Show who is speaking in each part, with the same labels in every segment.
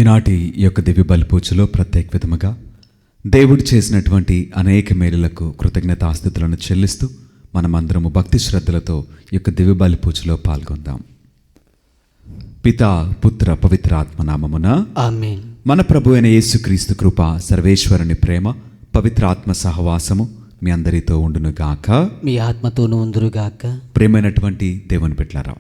Speaker 1: ఈనాటి యొక్క దివ్య బలిపూజలో ప్రత్యేక విధముగా దేవుడు చేసినటువంటి అనేక మేలులకు కృతజ్ఞతాస్తుతులను చెల్లిస్తూ మనమందరము భక్తి శ్రద్ధలతో ఈ యొక్క దివ్య బలిపూజలో పాల్గొందాం. పితా పుత్ర పవిత్ర ఆత్మ నామమున
Speaker 2: ఆమేన్.
Speaker 1: మన ప్రభు అయిన యేసుక్రీస్తు కృప, సర్వేశ్వరుని ప్రేమ, పవిత్ర ఆత్మ సహవాసము మీ అందరితో ఉండును గాక.
Speaker 2: మీ ఆత్మతోనూ ఉందురుగాక.
Speaker 1: ప్రేమైనటువంటి దేవుని బిడ్డలారా,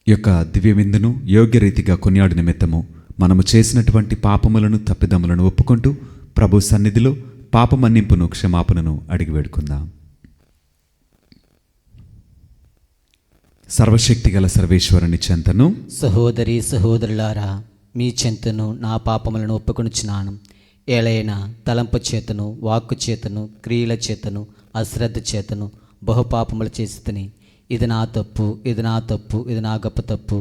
Speaker 1: ఈ యొక్క దివ్య విందును యోగ్య రీతిగా కొనియాడు నిమిత్తము మనము చేసినటువంటి పాపములను తప్పిదములను ఒప్పుకుంటూ ప్రభు సన్నిధిలో పాప మన్నింపును క్షమాపణను అడిగి వేడుకుందాం. సర్వశక్తి గల సర్వేశ్వరుని చెంతను,
Speaker 2: సహోదరి సహోదరులారా, మీ చెంతను నా పాపములను ఒప్పుకొనుచున్నాను. ఏలైనా తలంపు చేతను, వాక్కు చేతను, క్రియల చేతను, అశ్రద్ధ చేతను బహుపాపములు చేసి ఇది నా తప్పు, ఇది నా తప్పు, ఇది నా గొప్ప తప్పు.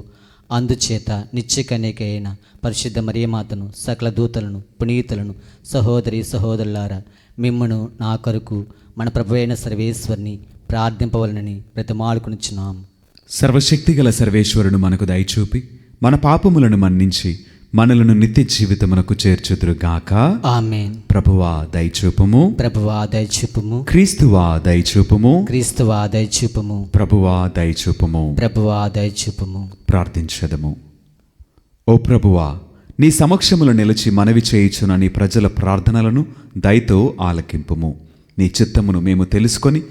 Speaker 2: అందుచేత నిత్య కన్యక అయిన పరిశుద్ధ మరియమాతను, సకల దూతలను, పునీతులను, సహోదరి సహోదరులారా, మిమ్మను నా కొరకు మన ప్రభు అయిన సర్వేశ్వరుని ప్రార్థింపవలనని బ్రతిమాలుకొనుచున్నాం.
Speaker 1: సర్వశక్తి గల సర్వేశ్వరుడు మనకు దయచూపి మన పాపములను మన్నించి మనలను నిత్య జీవితమునకు చేర్చుదురుగాక.
Speaker 2: ఆమేన్.
Speaker 1: ప్రభువా దయచూపుము.
Speaker 2: ప్రభువా దయచూపుము.
Speaker 1: క్రీస్తువా దయచూపుము.
Speaker 2: క్రీస్తువా దయచూపుము.
Speaker 1: ప్రభువా దయచూపుము.
Speaker 2: ప్రభువా దయచూపుము.
Speaker 1: ప్రార్థించదము. ఓ ప్రభువా, నీ సమక్షములో నిలిచి మనవి చేయుచున్న నీ ప్రజల ప్రార్థనలను దయతో ఆలకింపుము. నీ చిత్తమును మేము తెలుసుకొని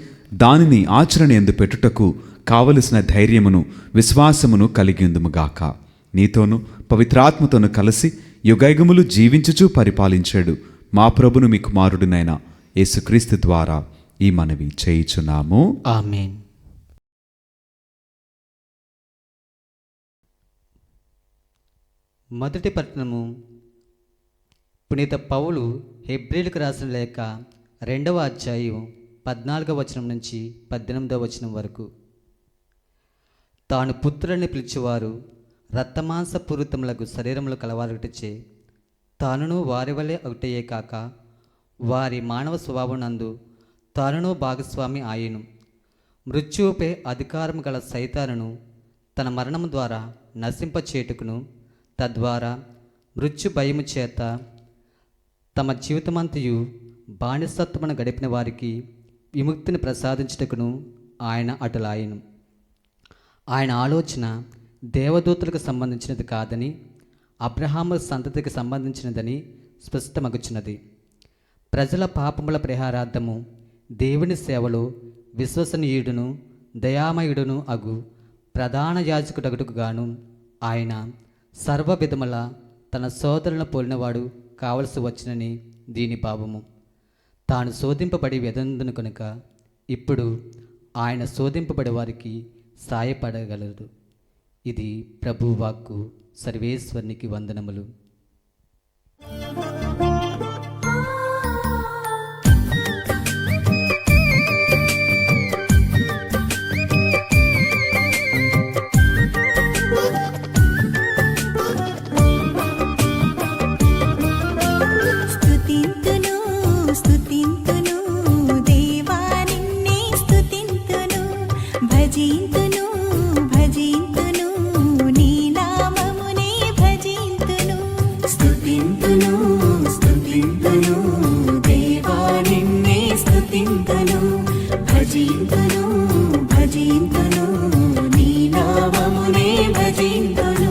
Speaker 1: దానిని ఆచరణ యందు పెట్టుటకు కావలసిన ధైర్యమును విశ్వాసమును కలిగిందుముగాక. నీతోనూ పవిత్రాత్మతోను కలిసి యుగయుగములు జీవించుచూ పరిపాలించాడు మా ప్రభును మీ కుమారుడినైన యేసుక్రీస్తు ద్వారా ఈ మనవి చేయుచున్నాము.
Speaker 2: ఆమేన్. మొదటి పట్టణము. పునీత పౌలు హెబ్రీలకు రాసిన లేఖ 2వ అధ్యాయం 14వ వచనం నుంచి 18వ వచనం వరకు. తాను పుత్రులని పిలిచేవారు రక్తమాంసపూరితములకు శరీరములు కలవారటచే తానును వారి వలె ఒకటయే కాక వారి మానవ స్వభావనందు తానును భాగస్వామి ఆయను. మృత్యువుపై అధికారం గల సైతానును తన మరణము ద్వారా నశింపచేటుకును, తద్వారా మృత్యు భయము చేత తమ జీవితమంతయు బానిసత్వమును గడిపిన వారికి విముక్తిని ప్రసాదించుటకును ఆయన అటులాయను. ఆయన ఆలోచన దేవదూతలకు సంబంధించినది కాదని, అబ్రహాము సంతతికి సంబంధించినదని స్పష్టమగుచున్నది. ప్రజల పాపముల పరిహారార్థము దేవుని సేవలో విశ్వసనీయుడును దయామయుడును అగు ప్రధాన యాజకుడగుటకు గాను ఆయన సర్వ విధముల తన సోదరులను పోలినవాడు కావలసి వచ్చునని దీని భావము. తాను శోధింపబడి వ్యధందును కనుక ఇప్పుడు ఆయన శోధింపబడే వారికి సాయపడగలడు. ఇది ప్రభు వాక్కు. సర్వేశ్వరునికి వందనములు.
Speaker 3: స్తుతింతును స్తుతింతును దేవా నిన్నే స్తుతింతును, భజింతును భజింతును నీ నామమునే భజింతును. స్తుతింతును స్తుతింతును దేవా నిన్నే స్తుతింతును, భజింతును భజింతును నీ నామమునే భజింతును.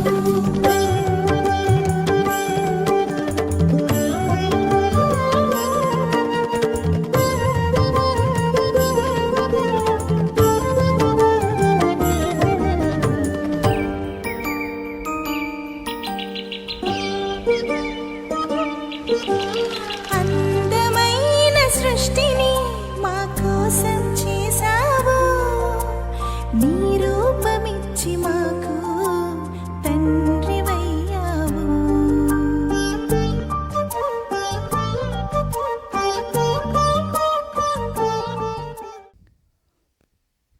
Speaker 3: అందమైన సృష్టిని మా కోసం చేసావు, నీ రూపమిచ్చి మాకు తండ్రివయ్యావు.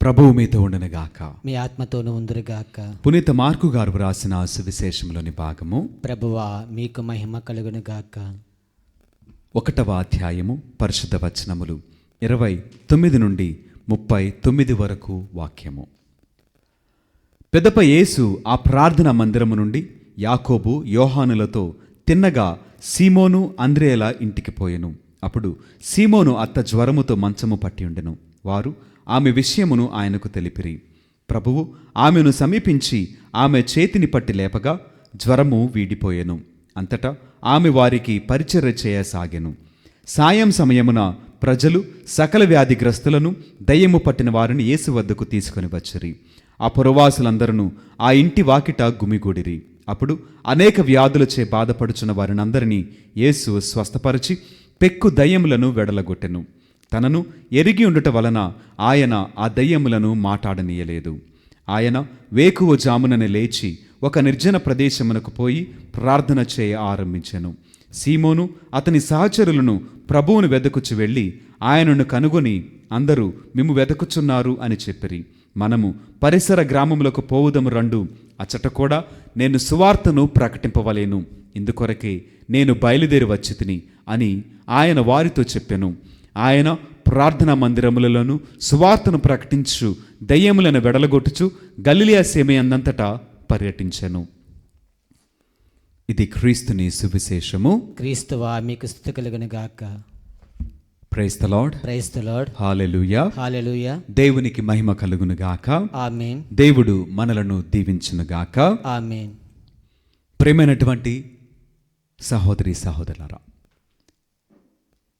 Speaker 1: ప్రభువు మీతో ఉండనుగాక.
Speaker 2: మీ ఆత్మతోనూ ఉందురుగాక.
Speaker 1: పునీత మార్కు గారు వ్రాసిన సువిశేషంలోని భాగము
Speaker 2: ప్రభువా మీకు మహిమ కలుగునుగాక.
Speaker 1: 1వ అధ్యాయము పరిశుద్ధ వచనములు 29 నుండి 39 వరకు వాక్యము. పెదప యేసు ఆ ప్రార్థన మందిరము నుండి యాకోబు యోహానులతో తిన్నగా సీమోను అంద్రేల ఇంటికి పోయెను. అప్పుడు సీమోను అత్త జ్వరముతో మంచము పట్టి ఉండెను. వారు ఆమె విషయమును ఆయనకు తెలిపిరి. ప్రభువు ఆమెను సమీపించి ఆమె చేతిని పట్టి లేపగా జ్వరము వీడిపోయెను. అంతటా ఆమె వారికి పరిచర్య చేయసాగెను. సాయం సమయమున ప్రజలు సకల వ్యాధిగ్రస్తులను దయ్యము పట్టిన వారిని యేసు వద్దకు తీసుకొని వచ్చిరి. ఆ పురవాసులందరూ ఆ ఇంటి వాకిట గుమిగూడిరి. అప్పుడు అనేక వ్యాధులచే బాధపడుచున్న వారినందరినీ యేసు స్వస్థపరిచి పెక్కు దయ్యములను వెడలగొట్టెను. తనను ఎరిగి ఉండుట వలన ఆయన ఆ దయ్యములను మాటాడనీయలేదు. ఆయన వేకువ జాముననే లేచి ఒక నిర్జన ప్రదేశమునకు పోయి ప్రార్థన చేయ ఆరంభించెను. సీమోను అతని సహచరులను ప్రభువును వెదకుచు వెళ్ళి ఆయనను కనుగొని అందరూ మిమ్ము వెదకుచున్నారు అని చెప్పిరి. మనము పరిసర గ్రామములకు పోవుదము రండు, అచ్చట కూడా నేను సువార్తను ప్రకటింపవలేను, ఇందుకొరకే నేను బయలుదేరి వచ్చి తిని అని ఆయన వారితో చెప్పెను. ఆయన ప్రార్థనా మందిరములలోను సువార్తను ప్రకటించు దయ్యములను వెడలగొట్టుచు గలిలయ సీమయందంతటా పర్యటించెను. ఇది క్రీస్తుని సువిశేషము.
Speaker 2: క్రీస్తువా మీకు స్తుతి కలుగును గాక.
Speaker 1: Praise the Lord.
Speaker 2: Praise the Lord.
Speaker 1: Hallelujah.
Speaker 2: Hallelujah.
Speaker 1: దేవునికి మహిమ కలుగును గాక.
Speaker 2: ఆమేన్.
Speaker 1: దేవుడు మనలను దీవించును గాక.
Speaker 2: ఆమేన్.
Speaker 1: ప్రేమైనటువంటి సహోదరి సహోదరులారా,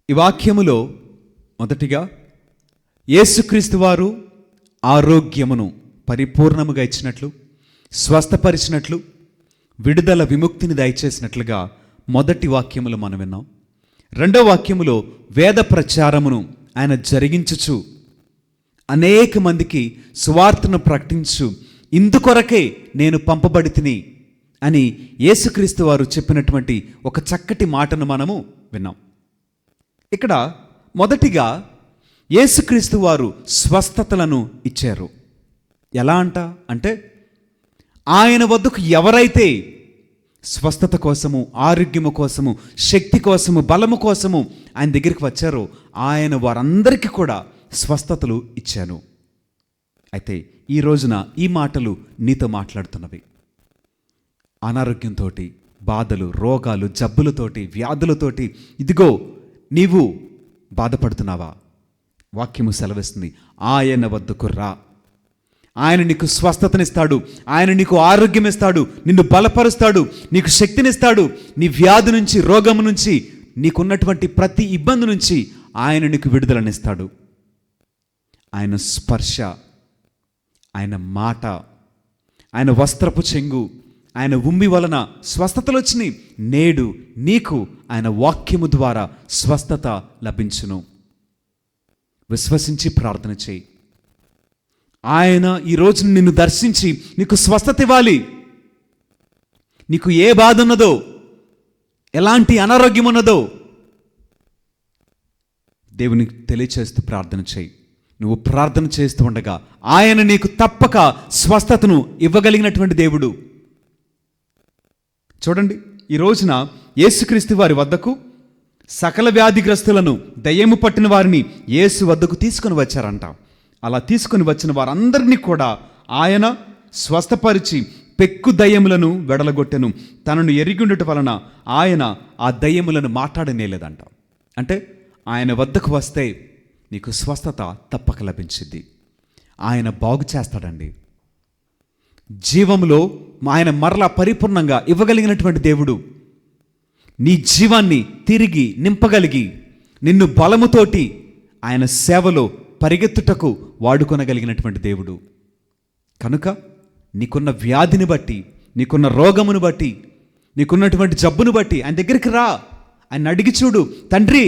Speaker 1: ఈ వాక్యములో మొదటిగా యేసుక్రీస్తు వారు ఆరోగ్యమును పరిపూర్ణముగా ఇచ్చినట్లు, స్వస్థపరిచినట్లు, విడుదల విముక్తిని దయచేసినట్లుగా మొదటి వాక్యములో మనం విన్నాం. రెండో వాక్యములో వేద ప్రచారమును ఆయన జరిగించుచు అనేక మందికి సువార్తను ప్రకటించు ఇందుకొరకే నేను పంపబడి తిని అని యేసుక్రీస్తు వారు చెప్పినటువంటి ఒక చక్కటి మాటను మనము విన్నాం. ఇక్కడ మొదటిగా యేసుక్రీస్తు వారు స్వస్థతలను ఇచ్చారు. ఎలా అంటే ఆయన వద్దకు ఎవరైతే స్వస్థత కోసము, ఆరోగ్యము కోసము, శక్తి కోసము, బలము కోసము ఆయన దగ్గరికి వచ్చారో ఆయన వారందరికీ కూడా స్వస్థతలు ఇచ్చాను. అయితే ఈ రోజున ఈ మాటలు నీతో మాట్లాడుతున్నవి. అనారోగ్యంతో, బాధలు, రోగాలు, జబ్బులతోటి, వ్యాధులతోటి ఇదిగో నీవు బాధపడుతున్నావా? వాక్యము సెలవిస్తుంది, ఆయన వద్దకు రా. ఆయన నీకు స్వస్థతనిస్తాడు, ఆయన నీకు ఆరోగ్యం ఇస్తాడు, నిన్ను బలపరుస్తాడు, నీకు శక్తినిస్తాడు. నీ వ్యాధి నుంచి, రోగము నుంచి, నీకున్నటువంటి ప్రతి ఇబ్బంది నుంచి ఆయన నీకు విడుదలనిస్తాడు. ఆయన స్పర్శ, ఆయన మాట, ఆయన వస్త్రపు చెంగు, ఆయన ఉమ్మి వలన స్వస్థతలు వచ్చినాయి. నేడు నీకు ఆయన వాక్యము ద్వారా స్వస్థత లభించును. విశ్వసించి ప్రార్థన చేయి. ఆయన ఈరోజు నిన్ను దర్శించి నీకు స్వస్థత ఇవ్వాలి. నీకు ఏ బాధ ఉన్నదో, ఎలాంటి అనారోగ్యం ఉన్నదో దేవునికి తెలియచేస్తూ ప్రార్థన చేయి. నువ్వు ప్రార్థన చేస్తూ ఉండగా ఆయన నీకు తప్పక స్వస్థతను ఇవ్వగలిగినటువంటి దేవుడు. చూడండి, ఈ రోజున యేసుక్రీస్తు వారి వద్దకు సకల వ్యాధిగ్రస్తులను, దయ్యము పట్టిన వారిని యేసు వద్దకు తీసుకొని వచ్చారంట. అలా తీసుకొని వచ్చిన వారందరినీ కూడా ఆయన స్వస్థపరిచి పెక్కు దయ్యములను వెడలగొట్టెను. తనను ఎరిగిండుట వలన ఆయన ఆ దయ్యములను మాట్లాడనేలేదంట. అంటే ఆయన వద్దకు వస్తే నీకు స్వస్థత తప్పక లభించింది. ఆయన బాగు చేస్తాడండి. జీవములో ఆయన మరలా పరిపూర్ణంగా ఇవ్వగలిగినటువంటి దేవుడు. నీ జీవాన్ని తిరిగి నింపగలిగి నిన్ను బలముతోటి ఆయన సేవలో పరిగెత్తుటకు వాడుకొనగలిగినటువంటి దేవుడు. కనుక నీకున్న వ్యాధిని బట్టి, నీకున్న రోగమును బట్టి, నీకున్నటువంటి జబ్బును బట్టి ఆయన దగ్గరికి రా. ఆయన అడిగి చూడు, తండ్రి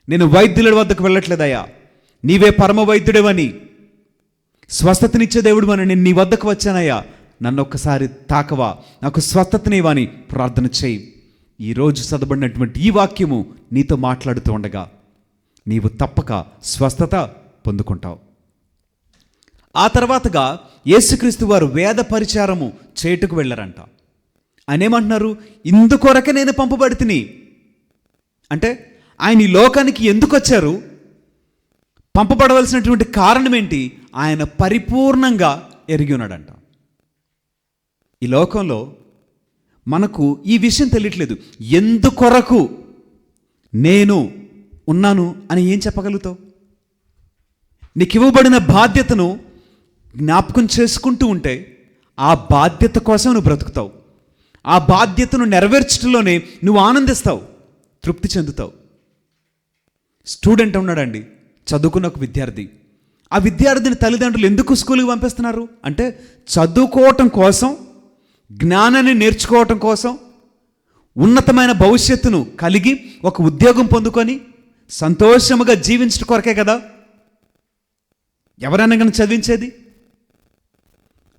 Speaker 1: నేను వైద్యుల వద్దకు వెళ్ళట్లేదయ్యా, నీవే పరమ వైద్యుడేవని, స్వస్థతనిచ్చే దేవుడు అని నేను నీ వద్దకు వచ్చానయ్యా, నన్ను ఒక్కసారి తాకవా, నాకు స్వస్థతనివ్వని ప్రార్థన చేయి. ఈరోజు చదవబడినటువంటి ఈ వాక్యము నీతో మాట్లాడుతూ ఉండగా నీవు తప్పక స్వస్థత పొందుకుంటావు. ఆ తర్వాతగా యేసుక్రీస్తు వారు వేద పరిచారము చేటుకు వెళ్ళారంట. ఆయన ఏమంటున్నారు? ఇందుకొరకే నేను పంపబడి తిని. అంటే ఆయన ఈ లోకానికి ఎందుకు వచ్చారు? పంపబడవలసినటువంటి కారణం ఏంటి? ఆయన పరిపూర్ణంగా ఎరిగి ఉన్నాడంట. ఈ లోకంలో మనకు ఈ విషయం తెలియట్లేదు. ఎందుకొరకు నేను ఉన్నాను అని ఏం చెప్పగలుగుతావు? నీకు ఇవ్వబడిన బాధ్యతను జ్ఞాపకం చేసుకుంటూ ఉంటే ఆ బాధ్యత కోసం నువ్వు బ్రతుకుతావు. ఆ బాధ్యతను నెరవేర్చడంలోనే నువ్వు ఆనందిస్తావు, తృప్తి చెందుతావు. స్టూడెంట్ ఉన్నాడండి, చదువుకున్న ఒక విద్యార్థి. ఆ విద్యార్థిని తల్లిదండ్రులు ఎందుకు స్కూల్కి పంపిస్తున్నారు అంటే చదువుకోవటం కోసం, జ్ఞానాన్ని నేర్చుకోవటం కోసం, ఉన్నతమైన భవిష్యత్తును కలిగి ఒక ఉద్యోగం పొందుకొని సంతోషముగా జీవించడం కొరకే కదా ఎవరైనా కనుక చదివించేది.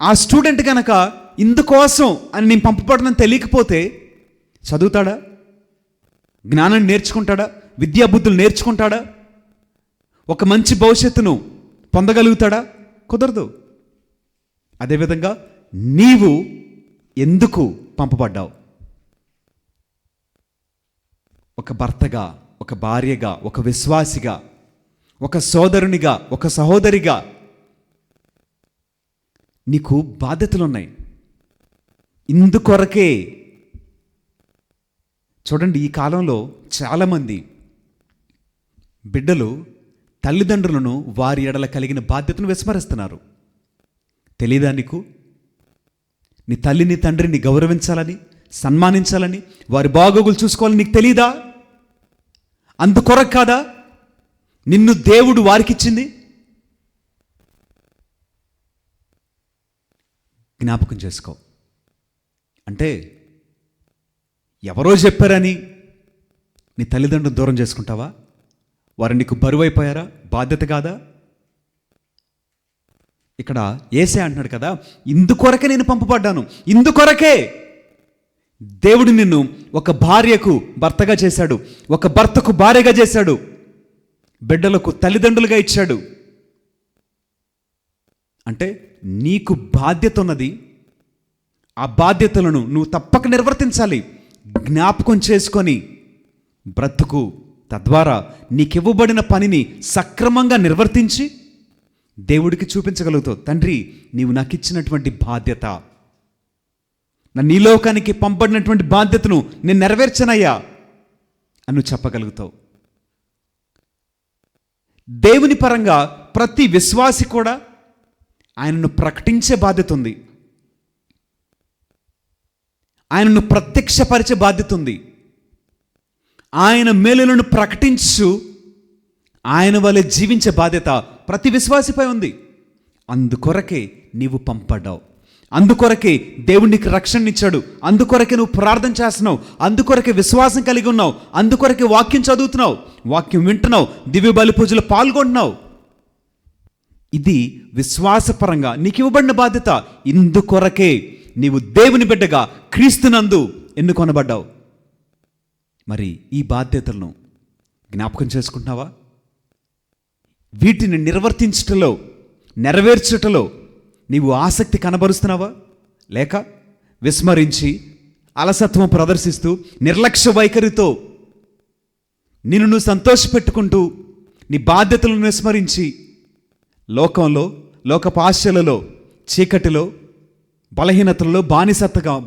Speaker 1: ఆ స్టూడెంట్ కనుక ఇందుకోసం అని నేను పంపబడనని తెలియకపోతే చదువుతాడా? జ్ఞానాన్ని నేర్చుకుంటాడా? విద్యాబుద్ధులు నేర్చుకుంటాడా? ఒక మంచి భవిష్యత్తును పొందగలుగుతాడా? కుదరదు. అదేవిధంగా నీవు ఎందుకు పంపబడ్డావు? ఒక భర్తగా, ఒక భార్యగా, ఒక విశ్వాసిగా, ఒక సోదరునిగా, ఒక సహోదరిగా నీకు బాధ్యతలు ఉన్నాయి. ఇందుకొరకే చూడండి, ఈ కాలంలో చాలామంది బిడ్డలు తల్లిదండ్రులను వారి ఎడల కలిగిన బాధ్యతను విస్మరిస్తున్నారు. తెలీదా నీకు? నీ తల్లిని తండ్రిని గౌరవించాలని, సన్మానించాలని, వారి బాగోగులు చూసుకోవాలని నీకు తెలీదా? అందుకొరకు కాదా నిన్ను దేవుడు వారికిచ్చింది? జ్ఞాపకం చేసుకో. అంటే ఎవరో చెప్పారని నీ తల్లిదండ్రులను దూరం చేసుకుంటావా? వారు నీకు బరువైపోయారా? బాధ్యత కాదా? ఇక్కడ యేసే అంటున్నాడు కదా, ఇందుకొరకే నేను పంపబడ్డాను. ఇందుకొరకే దేవుడు నిన్ను ఒక భార్యకు భర్తగా చేశాడు, ఒక భర్తకు భార్యగా చేశాడు, బిడ్డలకు తల్లిదండ్రులుగా ఇచ్చాడు. అంటే నీకు బాధ్యత ఉన్నది. ఆ బాధ్యతలను నువ్వు తప్పక నిర్వర్తించాలి. జ్ఞాపకం చేసుకొని బ్రతుకు. తద్వారా నీకివ్వబడిన పనిని సక్రమంగా నిర్వర్తించి దేవుడికి చూపించగలుగుతావు. తండ్రి, నీవు నాకు ఇచ్చినటువంటి బాధ్యత, నన్ను ఈ లోకానికి పంపడినటువంటి బాధ్యతను నేను నెరవేర్చనయ్యా అని నువ్వు చెప్పగలుగుతావు. దేవుని పరంగా ప్రతి విశ్వాసి కూడా ఆయనను ప్రకటించే బాధ్యత ఉంది. ఆయనను ప్రత్యక్షపరిచే బాధ్యత ఉంది. ఆయన మేలులను ప్రకటించు, ఆయన వలె జీవించే బాధ్యత ప్రతి విశ్వాసిపై ఉంది. అందుకొరకే నీవు పంపడ్డావు. అందుకొరకే దేవుడు నీకు రక్షణ ఇచ్చాడు. అందుకొరకే నువ్వు ప్రార్థన చేస్తున్నావు. అందుకొరకే విశ్వాసం కలిగి ఉన్నావు. అందుకొరకే వాక్యం చదువుతున్నావు, వాక్యం వింటున్నావు, దివ్య బలి పూజలు పాల్గొంటున్నావు. ఇది విశ్వాసపరంగా నీకు ఇవ్వబడిన బాధ్యత. ఇందుకొరకే నీవు దేవుని బిడ్డగా క్రీస్తునందు ఎన్నుకొనబడ్డావు. మరి ఈ బాధ్యతలను జ్ఞాపకం చేసుకుంటున్నావా? వీటిని నిర్వర్తించటంలో, నెరవేర్చటలో నీవు ఆసక్తి కనబరుస్తున్నావా? లేక విస్మరించి అలసత్వం ప్రదర్శిస్తూ నిర్లక్ష్య వైఖరితో నిన్ను నువ్వు సంతోషపెట్టుకుంటూ నీ బాధ్యతలను విస్మరించి లోకంలో, లోకపు ఆశలలో, చీకటిలో, బలహీనతలలో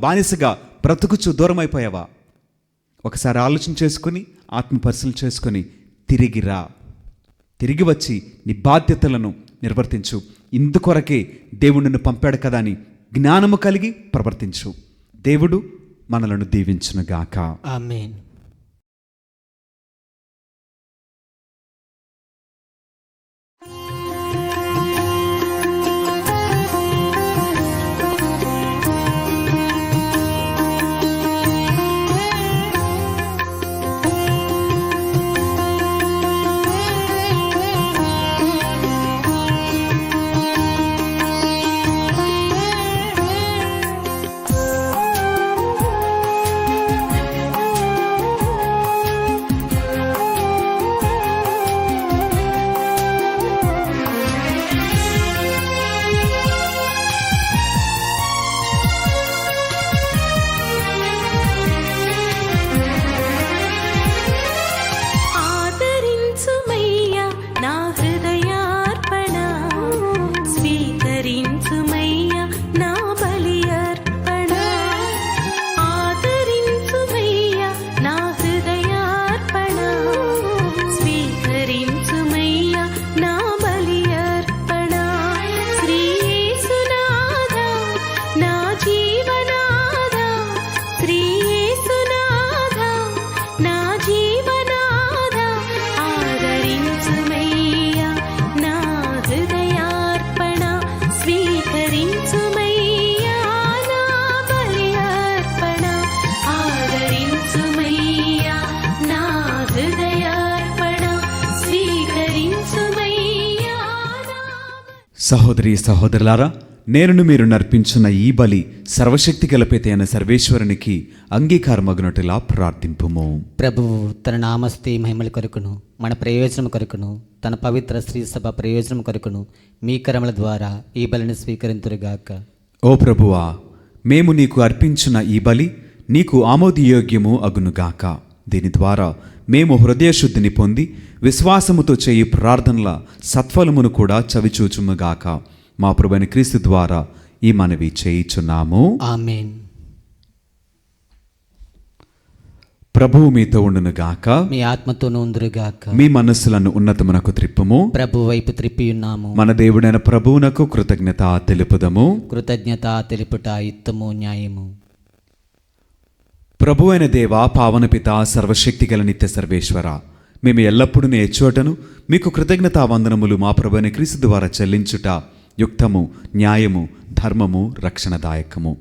Speaker 1: బానిసగా బ్రతుకుచు దూరం అయిపోయావా? ఒకసారి ఆలోచన చేసుకుని, ఆత్మపరిశీలన చేసుకొని తిరిగిరా. తిరిగి వచ్చి నీ బాధ్యతలను నిర్వర్తించు. ఇందుకొరకే దేవుడు నిన్ను పంపాడు కదా అని జ్ఞానము కలిగి ప్రవర్తించు. దేవుడు మనలను దీవించునుగాక.
Speaker 2: ఆమేన్.
Speaker 3: ఆదరించుమయ్యా నా హృదయార్పణ, స్వీకరించుమయ్యా నా బలి అర్పణ. ఆదరించుమయ్యా నా హృదయార్పణ, స్వీకరించుమయ్యా నా బలి అర్పణ. శ్రీ యేసునాథా నా జీవనాథా, శ్రీ యేసునాథా నా జీవనాథా, ఆదరించుమయ్యా నా హృదయార్పణ, స్వీకరించుమయ్యా నా బలి అర్పణ. ఆదరించుమయ్యా నా హృదయార్పణ, స్వీకరించుమయ్యా నా
Speaker 1: సహోదరి సహోదరులారా, నేను మీరు నర్పించిన ఈ బలి సర్వశక్తి గలపేత అయిన సర్వేశ్వరునికి అంగీకారమగునట్టులా ప్రార్థింపుము.
Speaker 2: ప్రభువు తన నామస్తే మహిమల కొరకును, మన ప్రయోజనం కొరకును, తన పవిత్ర శ్రీ సభ ప్రయోజనం కొరకును మీ కరముల ద్వారా ఈ బలిని స్వీకరింతురుగాక.
Speaker 1: ఓ ప్రభువా, మేము నీకు అర్పించిన ఈ బలి నీకు ఆమోదయోగ్యము అగునుగాక. దీని ద్వారా మేము హృదయశుద్ధిని పొంది విశ్వాసముతో చేయి ప్రార్థనల సత్ఫలమును కూడా చవిచూచుముగాక. మా ప్రభువైన క్రీస్తు ద్వారా ఈ మనవి చేయుచున్నాము.
Speaker 2: ఆమేన్.
Speaker 1: ప్రభువు మీతో ఉండునుగాక.
Speaker 2: మీ ఆత్మతోనూ ఉందురుగాక.
Speaker 1: మీ మనస్సులను ఉన్నతమునకు త్రిప్పుము.
Speaker 2: ప్రభు వైపు త్రిప్పియున్నాము.
Speaker 1: మన దేవుడైన ప్రభువునకు కృతజ్ఞత తెలుపుదము.
Speaker 2: కృతజ్ఞత తెలుపుట యుక్తము న్యాయము.
Speaker 1: ప్రభు అయిన దేవ, పావన పిత, సర్వశక్తి గల నిత్య సర్వేశ్వర, మేము ఎల్లప్పుడూ నీ ఎచ్చోటను మీకు కృతజ్ఞతా వందనములు మా ప్రభు అయిన క్రీస్తు ద్వారా చెల్లించుట యుక్తము, న్యాయము, ధర్మము, రక్షణదాయకము.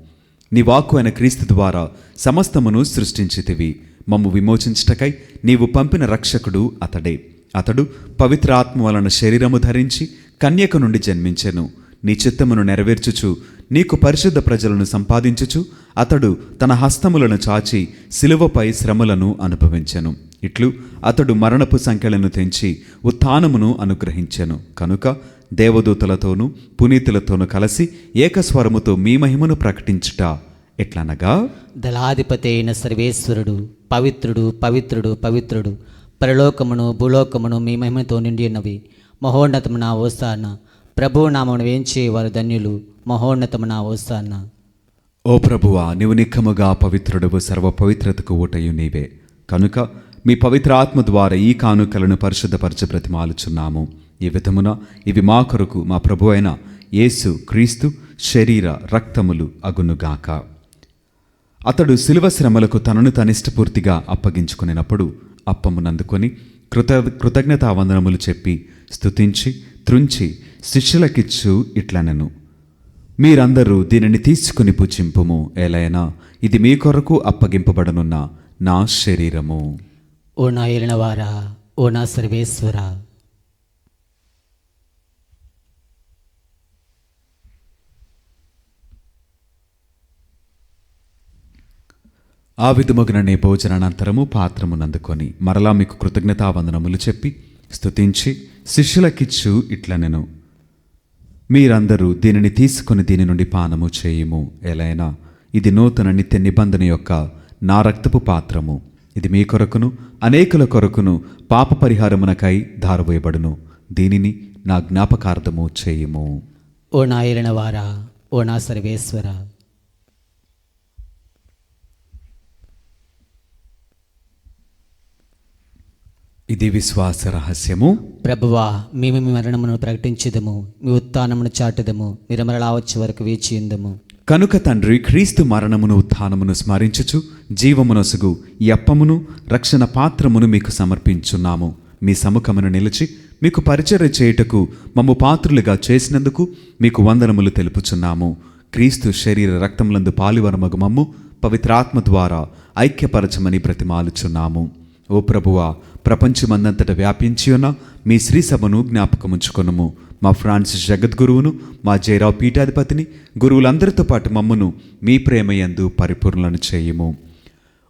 Speaker 1: నీ వాక్కు అయిన క్రీస్తు ద్వారా సమస్తమును సృష్టించితివి. మమ్ము విమోచించుటకై నీవు పంపిన రక్షకుడు అతడే. అతడు పవిత్ర ఆత్మ వలన శరీరము ధరించి కన్యక నుండి జన్మించెను. నీ చిత్తమును నెరవేర్చుచు నీకు పరిశుద్ధ ప్రజలను సంపాదించుచు అతడు తన హస్తములను చాచి శిలువపై శ్రమలను అనుభవించెను. ఇట్లు అతడు మరణపు సంఖ్యలను తెంచి ఉత్థానమును అనుగ్రహించెను. కనుక దేవదూతలతోనూ పునీతులతోనూ కలిసి ఏకస్వరముతో మీ మహిమను ప్రకటించుట ఎట్లనగా,
Speaker 2: దళాధిపతి అయిన సర్వేశ్వరుడు పవిత్రుడు, పవిత్రుడు, పవిత్రుడు, పరలోకమును భూలోకమును మీ మహిమతో నిండి ఉన్నవి. మహోన్నతమున హోసానా. ప్రభువు నామమును వేంచే వారు ధన్యులు. మహోన్నతమున హోసానా.
Speaker 1: ఓ ప్రభువా, నీవు నిక్కముగా పవిత్రుడవు, సర్వ పవిత్రతకు ఊటయు నీవే. కనుక మీ పవిత్ర ఆత్మ ద్వారా ఈ కానుకలను పరిశుద్ధపరచు బ్రతిమాలుచున్నాము. ఈ విధమున ఇవి మా కొరకు మా ప్రభు అయిన యేసు క్రీస్తు శరీర రక్తములు అగునుగాక. అతడు శిలువ శ్రమలకు తనను తనిష్టపూర్తిగా అప్పగించుకునేటప్పుడు అప్పమునందుకొని కృతజ్ఞతా వందనములు చెప్పి స్తుతించి త్రుంచి శిష్యులకిచ్చు ఇట్లనెను, మీరందరూ దీనిని తీసుకుని పుచ్చింపుము. ఎలైనా ఇది మీ కొరకు అప్పగింపబడనున్న నా శరీరము.
Speaker 2: ఓ నా ఏలినవారా, ఓ నా సర్వేశ్వర.
Speaker 1: ఆ విధముగననే భోజనానంతరము పాత్రమునందుకొని మరలా మీకు కృతజ్ఞతావందనములు చెప్పి స్తుతించి శిష్యులకిచ్చు ఇట్లనెను, మీరందరూ దీనిని తీసుకుని దీని నుండి పానము చేయుము. ఎలైనా ఇది నూతన నిత్య నిబంధన యొక్క నా రక్తపు పాత్రము. ఇది మీ కొరకును అనేకుల కొరకును పాప పరిహారమునకై ధారవేయబడును. దీనిని నా జ్ఞాపకార్థము చేయుము.
Speaker 2: ఓ నా ఏలినవారా, ఓ నా సర్వేశ్వర.
Speaker 1: ఇది విశ్వాస రహస్యము.
Speaker 2: ప్రభువా, మేము మీ మరణమును ప్రకటించుదము, మీ ఉత్థానమును చాటుదము, మీరు మరలా వచ్చే వరకు వేచి ఉందము.
Speaker 1: కనుక తండ్రి, క్రీస్తు మరణమును ఉత్థానమును స్మరించుచు జీవమునొసగు ఈ అప్పమును రక్షణ పాత్రమును మీకు సమర్పించున్నాము. మీ సముఖమును నిలిచి మీకు పరిచర్య చేయుటకు మమ్ము పాత్రులుగా చేసినందుకు మీకు వందనములు తెలుపుచున్నాము. క్రీస్తు శరీర రక్తములందు పాలువరమగు మమ్ము పవిత్రాత్మ ద్వారా ఐక్యపరచమని బ్రతిమాలుచున్నాము. ఓ ప్రభువా, ప్రపంచమందంతట వ్యాపించి ఉన్న మీ శ్రీ సభను జ్ఞాపకముంచుకొనుము. మా ఫ్రాన్సిస్ జగద్గురువును, మా జయరావు పీఠాధిపతిని, గురువులందరితో పాటు మమ్మును మీ ప్రేమయందు పరిపూర్ణలను చేయుము.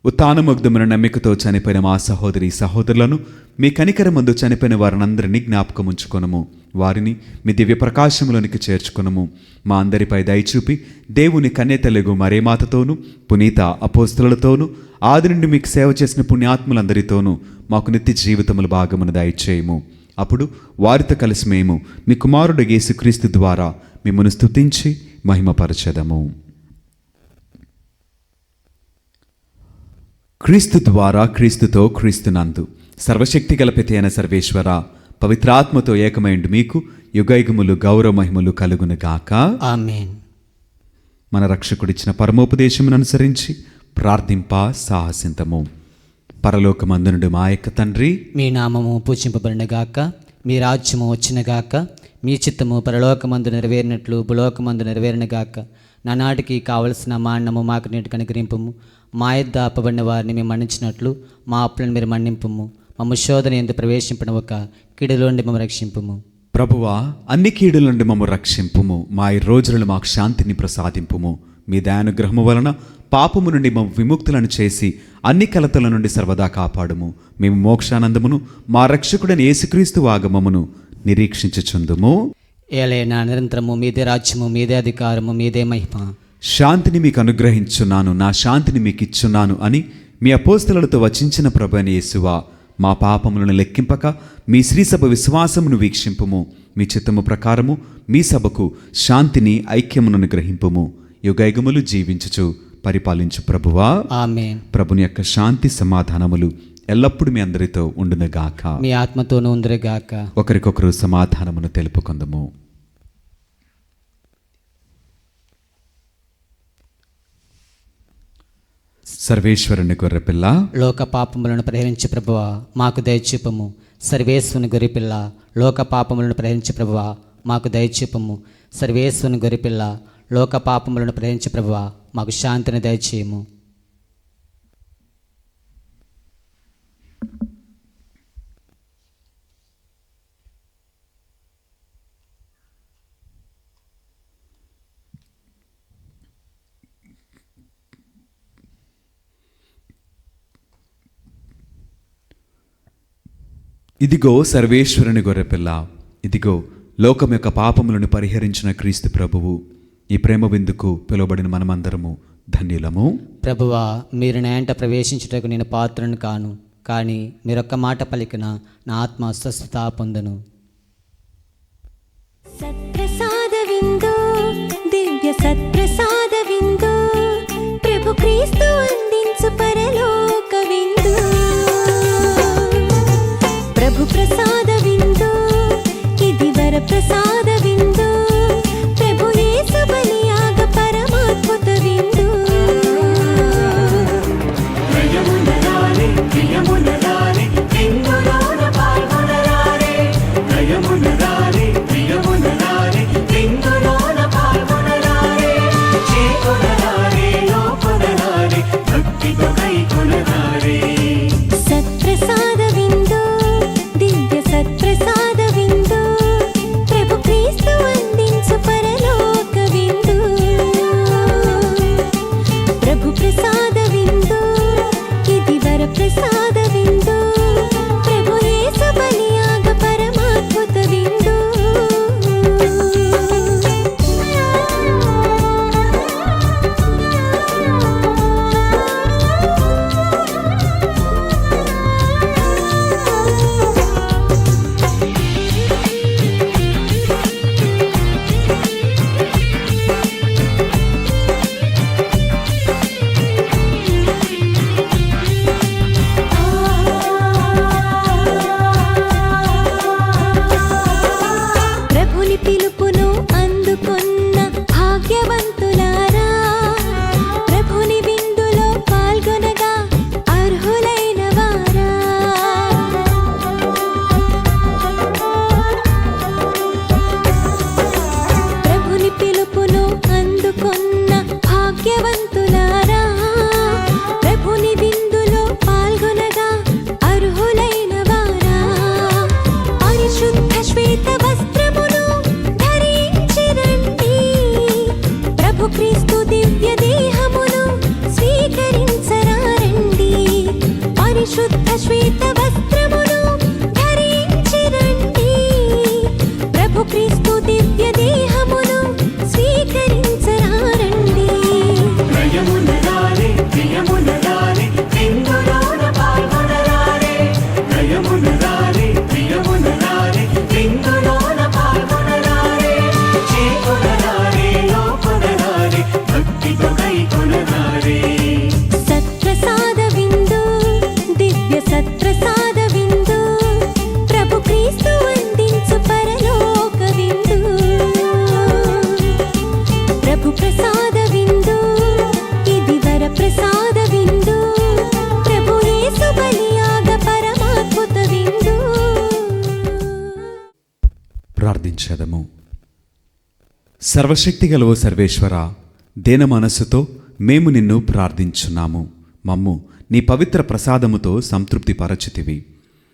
Speaker 1: ఉత్థానముగ్ధమైన నమ్మికతో చనిపోయిన మా సహోదరి సహోదరులను, మీ కనికరమందు చనిపోయిన వారినందరినీ జ్ఞాపకముంచుకొనుము. వారిని మీ దివ్య ప్రకాశములోనికి చేర్చుకొనుము. మా అందరిపై దయచూపి దేవుని కన్యతలగు మరేమాతతోనూ పునీత అపోస్తలులతోనూ ఆది నుండి మీకు సేవ చేసిన పుణ్యాత్ములందరితోనూ మాకు నిత్య జీవితముల భాగమును దయచేయము. అప్పుడు వారితో కలిసి మేము మీ కుమారుడు యేసుక్రీస్తు ద్వారా మిమ్మల్ని స్తుతించి మహిమపరచెదము. క్రీస్తు ద్వారా, క్రీస్తుతో, క్రీస్తునందు సర్వశక్తి గల పిత అయిన సర్వేశ్వర, పవిత్రాత్మతో ఏకమైండు మీకు యుగయుగములు గౌరవ మహిమలు కలుగునుగాక.
Speaker 2: ఆమేన్.
Speaker 1: మన రక్షకుడిచ్చిన పరమోపదేశమును అనుసరించి ప్రార్థింప సాహసింతము. పరలోకమందునుడు మా యొక్క తండ్రి,
Speaker 2: మీ నామము పూజింపబడినగాక, మీ రాజ్యము వచ్చినగాక, మీ చిత్తము పరలోకమందు నెరవేరినట్లు భూలోకమందు నెరవేరినగాక. నానాటికి కావలసిన మా అన్నము మాకు నేటి కనుగ్రహింపుము. మా యొద్ద అప్పబడిన వారిని మేము మన్నించినట్లు మా అప్పులను మీరు మన్నింపుము. మమ్మ శోధన ఎందు ప్రవేశింపని ఒక కీడులోండి మమ్మ రక్షింపుము.
Speaker 1: ప్రభువా, అన్ని కీడుల నుండి మమ్ము రక్షింపుము. మా ఈ రోజులలో మాకు శాంతిని ప్రసాదింపుము. మీ దయానుగ్రహము వలన పాపము నుండి మమ్ము విముక్తులను చేసి అన్ని కలతల నుండి సర్వదా కాపాడుము. మేము మోక్షానందమును మా రక్షకుడైన యేసుక్రీస్తు ఆగమమును నిరీక్షించుచుందుము.
Speaker 2: ఏలైనా నిరంతరము మీదే రాజ్యము, మీదే అధికారము, మీదే మహిమ.
Speaker 1: శాంతిని మీకు అనుగ్రహించున్నాను, నా శాంతిని మీకు ఇచ్చున్నాను అని మీ అపోస్తలులతో వచించిన ప్రభువైన యేసువా, మా పాపములను లెక్కింపక మీ శ్రీసభ విశ్వాసమును వీక్షింపుము. మీ చిత్తము ప్రకారము మీ సభకు శాంతిని ఐక్యమును అనుగ్రహింపుము. యుగయుగములు జీవించుచు పరిపాలించు ప్రభువా,
Speaker 2: ఆమేన్.
Speaker 1: ప్రభుని యొక్క శాంతి సమాధానములు ఎల్లప్పుడూ మీ అందరితో ఉండునుగాక.
Speaker 2: మీ ఆత్మతోనూ ఉందరుగాక.
Speaker 1: ఒకరికొకరు సమాధానమును తెలుపుకొందుము. సర్వేశ్వరుని గొర్రెపిల్ల,
Speaker 2: లోక పాపములను పరిహరించి ప్రభువా మాకు దయచూపము. సర్వేశ్వరుని గొర్రెపిల్ల, లోక పాపములను పరిహరించి ప్రభువా మాకు దయచూపము. సర్వేశ్వరుని గొర్రెపిల్ల, లోక పాపములను పరిహరించి ప్రభువా మాకు శాంతిని దయచేయము.
Speaker 1: ఇదిగో సర్వేశ్వరుని గొర్రెపిల్ల, ఇదిగో లోకం యొక్క పాపములను పరిహరించిన క్రీస్తు ప్రభువు. ఈ ప్రేమ విందుకు పిలువబడిన మనమందరము ధన్యులము.
Speaker 2: ప్రభువా మీరు నా ఇంట ప్రవేశించుటకు నేను పాత్రను కాను, కానీ మీరొక్క మాట పలికిన నా ఆత్మ స్వస్థత పొందును.
Speaker 3: సత్ప్రసాద విందు, దివ్య సత్ప్రసాద విందు, ప్రభు క్రీస్తు అందించు పరలోక విందు. ప్రభు ప్రసాద విందు, ఇది వర ప్రసాద విందు, ప్రభు యేసు బలియాగ పరమాద్భుత విందు.
Speaker 4: నయమునరారే ప్రియమునరారే విందులోన పాల్గొనరారే. నయమునరారే ప్రియమునరారే విందులోన పాల్గొనరారే. చేకొనరారే లోకొనరారే భక్తితో కైకొనరారే.
Speaker 3: సత్ప్రసాద విందు, దివ్య సత్ప్రసాద విందు, ప్రభు క్రీస్తు అందించు పరలోక విందు. ప్రభు ప్రసాద విందు, ఇది వర ప్రసాద విందు, ప్రభు యేసు బలియాగ పరమాద్భుత విందు. ప్రభుని పిలుపును అందుకొన్న భాగ్యవంతులారా, ప్రభుని విందులో పాల్గొనగా అర్హులైన వారా. ప్రభుని పిలుపును అందుకొన్న భాగ్యవంతులారా, ప్రభుని విందులో పాల్గొనగా అర్హులైన వారా. పరిశుద్ధ శ్వేత వస్త్రమును ధరించి రండి, ప్రభు క్రీస్తు దివ్య దేహమును స్వీకరించరారండి. పరిశుద్ధ శ్వేత వస్త్రమును ధరించి రండి, ప్రభు క్రీస్తు దివ్య దేహమును స్వీకరించరారండి.
Speaker 4: నయమునరారే ప్రియమునరారే విందులోన పాల్గొనరారే. నయమునరారే ప్రియమునరారే విందులోన పాల్గొనరారే. చేకొనరారే లోకొనరారే భక్తితో కైకొనరారే.
Speaker 3: సత్ప్రసాద విందు, దివ్య సత్ప్రసాద విందు, ప్రభు క్రీస్తు అందించు పరలోక విందు. ప్రభు ప్రసాద విందు, ఇది వర ప్రసాద విందు, ప్రభు యేసు బలియాగ పరమాద్భుత విందు.
Speaker 1: ప్రార్థించదము. సర్వశక్తి గల ఓ సర్వేశ్వర, దేన మనస్సుతో మేము నిన్ను ప్రార్థించున్నాము. మమ్ము నీ పవిత్ర ప్రసాదముతో సంతృప్తి పరచితివి.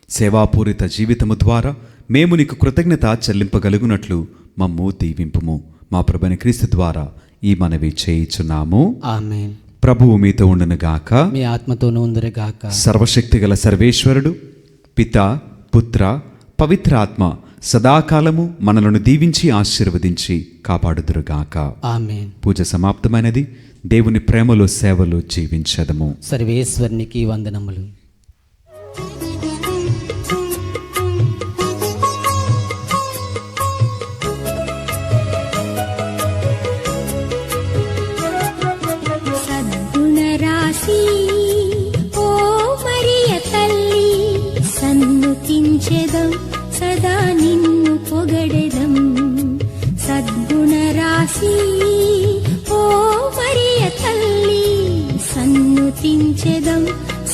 Speaker 1: సేవాపూరిత జీవితము ద్వారా మేము నీకు కృతజ్ఞత చెల్లింపగలుగునట్లు మమ్ము దీవింపుము. మా ప్రభుని క్రీస్తు ద్వారా ఈ మనవి చేయుచున్నాము.
Speaker 2: ఆమేన్.
Speaker 1: ప్రభువు మీతో ఉండునుగాక.
Speaker 2: మీ ఆత్మతోనూ ఉందరుగాక.
Speaker 1: సర్వశక్తి గల సర్వేశ్వరుడు పిత, పుత్ర, పవిత్ర ఆత్మ సదాకాలము మనలను దీవించి ఆశీర్వదించి కాపాడుదురుగాక.
Speaker 2: ఆమేన్.
Speaker 1: పూజ సమాప్తమైనది. దేవుని ప్రేమలో సేవలో జీవించదము.
Speaker 2: సర్వేశ్వరునికి వందనములు.
Speaker 3: సద్గురు రాశి ఓ మరియ తల్లి సన్నుతించెదం సదా నిన్ను పొగడెదం సద్గుణ రాశి ఓ మరియ తల్లి సన్నుతించెదం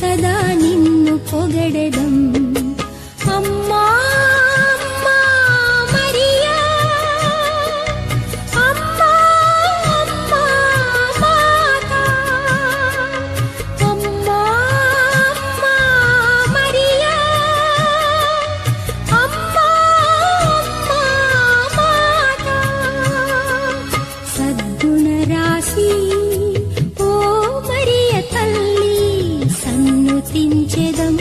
Speaker 3: సదా నిన్ను పొగడెదం అమ్మా అమ్మా మరియా అమ్మా అమ్మా మాతా అమ్మా అమ్మా మరియా అమ్మా అమ్మా మాతా సద్గుణ రాశి ఓ మరియ తల్లి సన్నుతించెదం